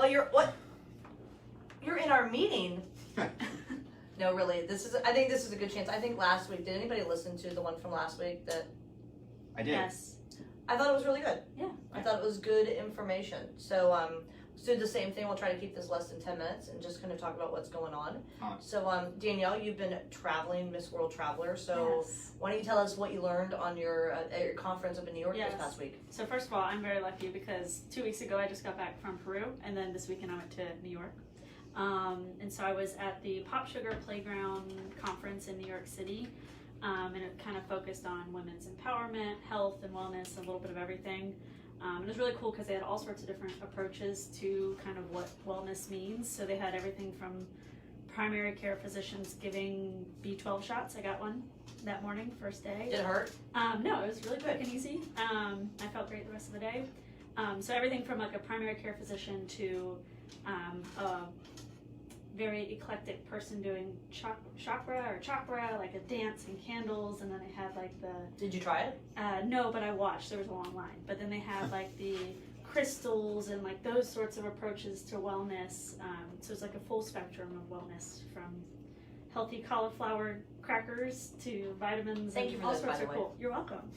Well, you're in our meeting. No, really, I think this is a good chance. I think last week, did anybody listen to the one from last week that? I did. Yes. I thought it was really good. Yeah. I thought it was good information. So, let's do the same thing. We'll try to keep this less than 10 minutes and just kind of talk about what's going on. So, Danielle, you've been traveling, Miss World Traveler. So, why don't you tell us what you learned on your at your conference up in New York this past week? So first of all, I'm very lucky because 2 weeks ago I just got back from Peru, and then this weekend I went to New York. And so I was at the Pop Sugar Playground conference in New York City, and it kind of focused on women's empowerment, health and wellness, a little bit of everything. It was really cool because they had all sorts of different approaches to kind of what wellness means. So they had everything from primary care physicians giving B12 shots. I got one that morning, first day. Did it hurt? No, it was really quick and easy. I felt great the rest of the day. So everything from like a primary care physician to a very eclectic person doing chakra, like a dance and candles, and then they had like the... Did you try it? No, but I watched. There was a long line. But then they had like the crystals and like those sorts of approaches to wellness. So it's like a full spectrum of wellness, from healthy cauliflower crackers to vitamins. Thank you for all those, sorts by of the cool. You're welcome.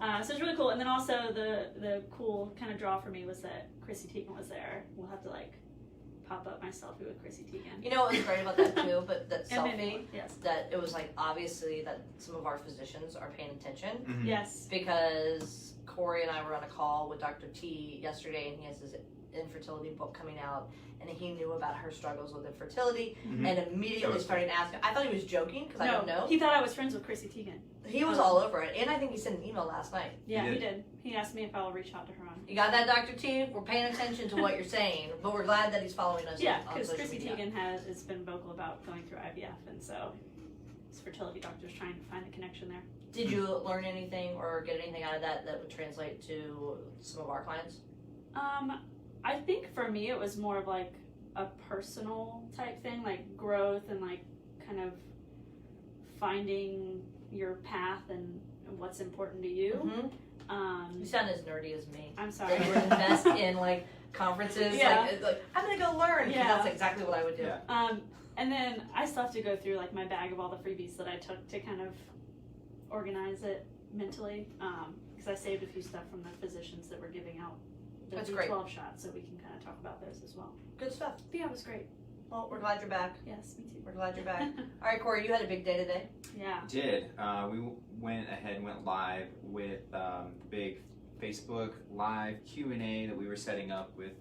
So it's really cool. And then also the cool kind of draw for me was that Chrissy Teigen was there. We'll have to like pop up my selfie with Chrissy Teigen. You know what was great about that too, but that And selfie, maybe, yes. that it was like obviously that some of our physicians are paying attention. Mhm. Yes. Because Corey and I were on a call with Dr. T yesterday, and he has his infertility book coming out, and he knew about her struggles with infertility, Mhm. and immediately started asking. I thought he was joking because I don't know. He thought I was friends with Chrissy Teigen. He was all over it, and I think he sent an email last night. Yeah, He he did. did. He asked me if I will reach out to her on. You got that, Dr. T? We're paying attention to what you're saying, but we're glad that he's following us Yeah, on because social Chrissy media. Teigen has been vocal about going through IVF, and so his fertility doctor's trying to find the connection there. Did you learn anything or get anything out of that that would translate to some of our clients? I think for me it was more of like a personal type thing, like growth and like kind of finding your path and what's important to you. You sound as nerdy as me. I'm sorry. That you would invest in like conferences, Yeah. like I'm gonna go learn. 'Cause Yeah. That's exactly what I would do. Yeah. And then I still have to go through like my bag of all the freebies that I took to kind of organize it mentally, because I saved a few stuff from the physicians that were giving out the That's B12 great. shots, so we can kind of talk about those as well. Good stuff. But yeah, it was great. Well, we're glad you're back. Yes, me too. We're glad you're back. All right, Corey, you had a big day today. Yeah. Did. We went ahead and went live with the big Facebook Live Q&A that we were setting up with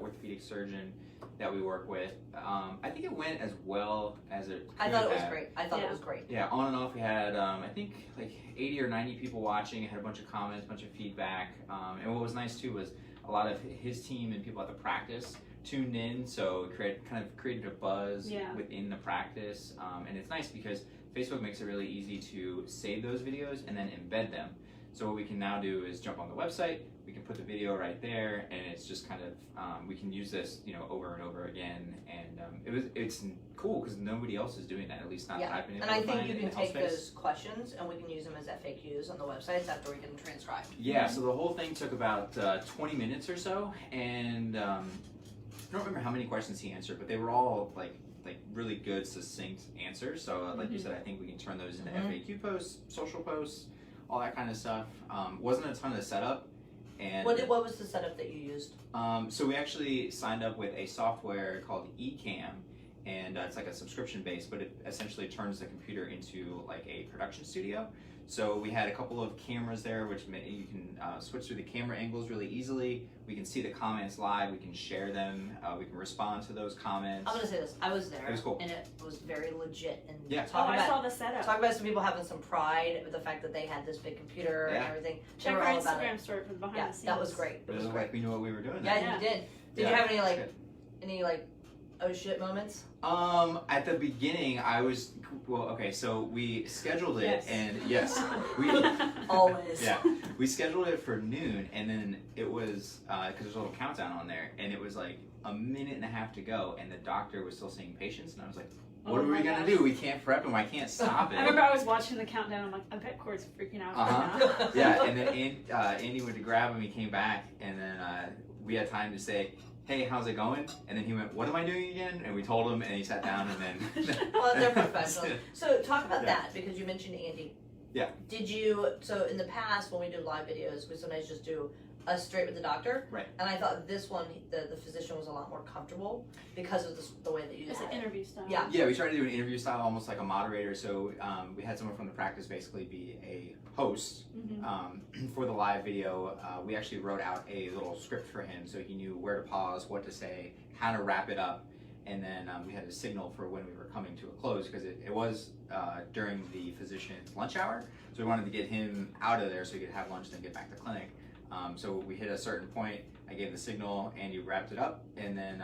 orthopedic surgeon that we work with. I think it went as well as it could I thought it was have. great. I thought Yeah. it was great. Yeah, on and off we had, I think like 80 or 90 people watching. It had a bunch of comments, a bunch of feedback. And what was nice too was a lot of his team and people at the practice tuned in, so kind of created a buzz Yeah. within the practice. And it's nice because Facebook makes it really easy to save those videos and then embed them. So what we can now do is jump on the website, we can put the video right there, and it's just kind of, we can use this, over and over again. And it's cool because nobody else is doing that, at least not that I've been able And I to think find you in can the health take space. those questions and we can use them as FAQs on the websites after we get them transcribed. Yeah, so the whole thing took about 20 minutes or so, and I don't remember how many questions he answered, but they were all like really good, succinct answers. So like you said, I think we can turn those into FAQ posts, social posts, all that kind of stuff. Wasn't a ton of setup. And What was the setup that you used? so we actually signed up with a software called Ecamm, and it's like a subscription base, but it essentially turns the computer into like a production studio. So we had a couple of cameras there, which you can switch through the camera angles really easily. We can see the comments live. We can share them. We can respond to those comments. I'm gonna say this. I was there. It was cool. And it was very legit. And Yeah. talk I about saw the setup. talk about some people having some pride with the fact that they had this big computer and Yeah. everything. They Check were our all about Instagram it. story for the behind Yeah, the scenes. that was great. It It was looked great. like we knew what we were doing. Yeah, Yeah. you did. Did Yeah, you have any it's like good. oh shit moments? At the beginning, okay, so we scheduled it, Yes. and yes, we Always. yeah, we scheduled it for noon, and then it was because there's a little countdown on there, and it was like a minute and a half to go, and the doctor was still seeing patients, and I was like, what Oh are we my gonna gosh. do? We can't prep him. I can't stop it. I remember I was watching the countdown. I'm like, I bet Corey's freaking out right now. Yeah, and then Andy went to grab him. He came back, and then we had time to say, hey, how's it going? And then he went, what am I doing again? And we told him, and he sat down, and then. Well, they're professionals. So talk about Yeah. that, because you mentioned Andy. Yeah. Did you, so in the past when we do live videos, we sometimes just do us straight with the doctor. Right. And I thought this one, the physician was a lot more comfortable because of the way that you It's had an it. interview style. Yeah. Yeah, we tried to do an interview style, almost like a moderator. So we had someone from the practice basically be a host for the live video. We actually wrote out a little script for him so he knew where to pause, what to say, how to wrap it up. And then we had a signal for when we were coming to a close, because it was during the physician's lunch hour. So we wanted to get him out of there so he could have lunch, then get back to clinic. So we hit a certain point, I gave the signal, Andy wrapped it up, and then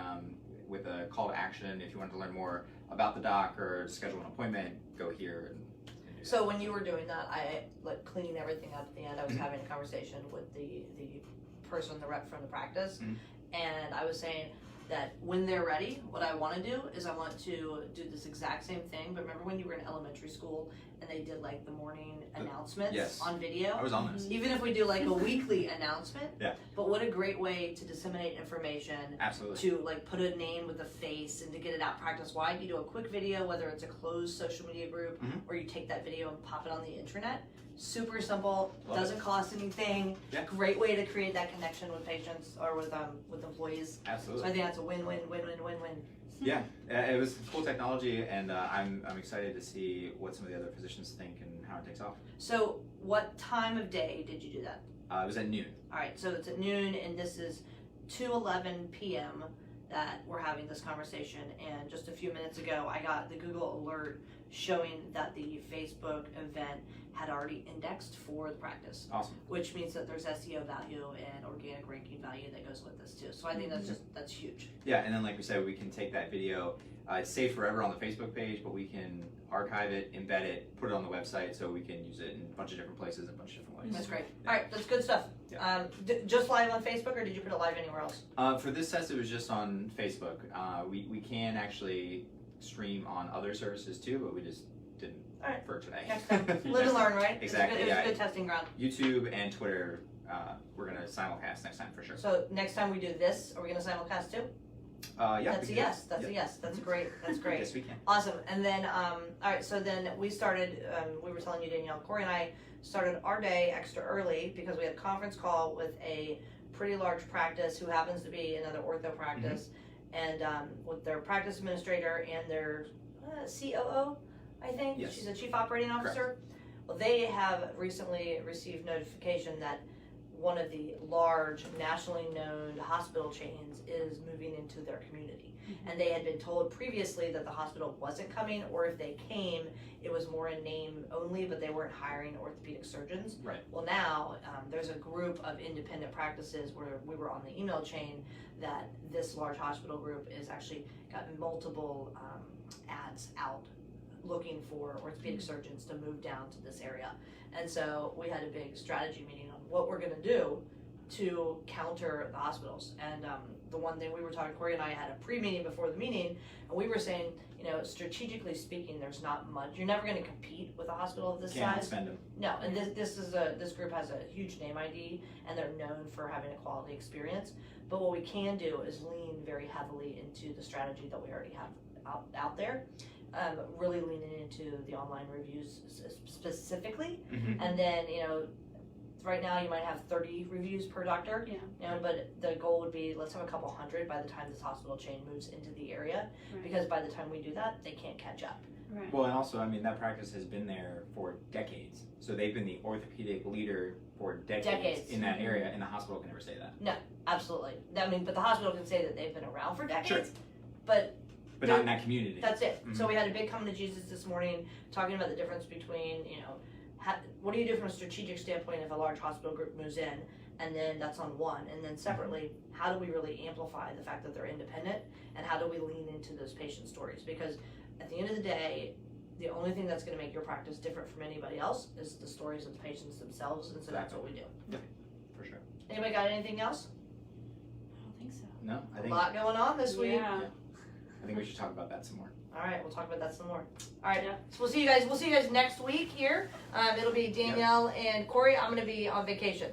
with a call to action, if you wanted to learn more about the doc or schedule an appointment, go here. And do So when you were doing that, I like cleaning everything up at the end. I was having a conversation with the person, the rep from the practice, and I was saying that when they're ready, what I want to do is I want to do this exact same thing. But remember when you were in elementary school and they did like the morning announcements Yes. on video? I was on this. Even if we do like a weekly announcement. Yeah. But what a great way to disseminate information. Absolutely. To like put a name with a face and to get it out practice wide. You do a quick video, whether it's a closed social media group or you take that video and pop it on the internet. Super simple, Love doesn't cost anything. Yeah. Great way to create that connection with patients or with employees. So Absolutely. I think that's a win-win-win-win-win-win. Yeah, it was cool technology, and I'm excited to see what some of the other physicians think and how it takes off. So what time of day did you do that? It was at noon. All right, so it's at noon, and this is 2:11 p.m. that we're having this conversation. And just a few minutes ago, I got the Google alert showing that the Facebook event had already indexed for the practice, Awesome. which means that there's SEO value and organic ranking value that goes with this too. So I think that's huge. Yeah, and then like we said, we can take that video. It's saved forever on the Facebook page, but we can archive it, embed it, put it on the website, so we can use it in a bunch of different places, a bunch of different ways. That's great. Yeah. All right, that's good stuff. Yeah. Just live on Facebook, or did you put it live anywhere else? For this test, it was just on Facebook. We can actually stream on other services too, but we just didn't All right. for today. Next time, live and learn, right? Exactly, It was a yeah. good testing ground. YouTube and Twitter, we're gonna simulcast next time for sure. So next time we do this, are we gonna simulcast too? Yeah. That's a yes. That's a yes. That's great. That's great. Yes, we can. Awesome. And then, all right. So then we started. We were telling you, Danielle, Corey and I started our day extra early because we had a conference call with a pretty large practice who happens to be another ortho practice, and with their practice administrator and their COO, I think. Yes. She's a chief operating officer. Correct. Well, they have recently received notification that one of the large nationally known hospital chains is moving into their community. And they had been told previously that the hospital wasn't coming, or if they came, it was more in name only, but they weren't hiring orthopedic surgeons. Right. Well, now there's a group of independent practices where we were on the email chain that this large hospital group is actually got multiple ads out looking for orthopedic surgeons to move down to this area. And so we had a big strategy meeting on what we're going to do to counter the hospitals. And the one thing we were talking, Corey and I had a pre-meeting before the meeting, and we were saying, you know, strategically speaking, there's not much. You're never going to compete with a hospital of this Can't size. spend them. No, and this group has a huge name ID, and they're known for having a quality experience. But what we can do is lean very heavily into the strategy that we already have out there. Really leaning into the online reviews specifically, and then right now you might have 30 reviews per doctor. Yeah. You know, but the goal would be let's have a couple hundred by the time this hospital chain moves into the area, Right. because by the time we do that, they can't catch up. Right. Well, and also, I mean, that practice has been there for decades. So they've been the orthopedic leader for decades. In that area, and the hospital can never say that. Absolutely. I mean, but the hospital can say that they've been around for decades. Sure. But But not in that community. that's it. So we had a big come to Jesus this morning talking about the difference between, what do you do from a strategic standpoint if a large hospital group moves in, and then that's on one, and then separately, how do we really amplify the fact that they're independent, and how do we lean into those patient stories? Because at the end of the day, the only thing that's going to make your practice different from anybody else is the stories of the patients themselves, and so that's what we do. For sure. Anybody got anything else? I don't think so. No, I A think lot going on this week. Yeah. I think we should talk about that some more. All right, we'll talk about that some more. All right, Yeah. so we'll see you guys next week here. It'll be Danielle and Corey. I'm going to be on vacation.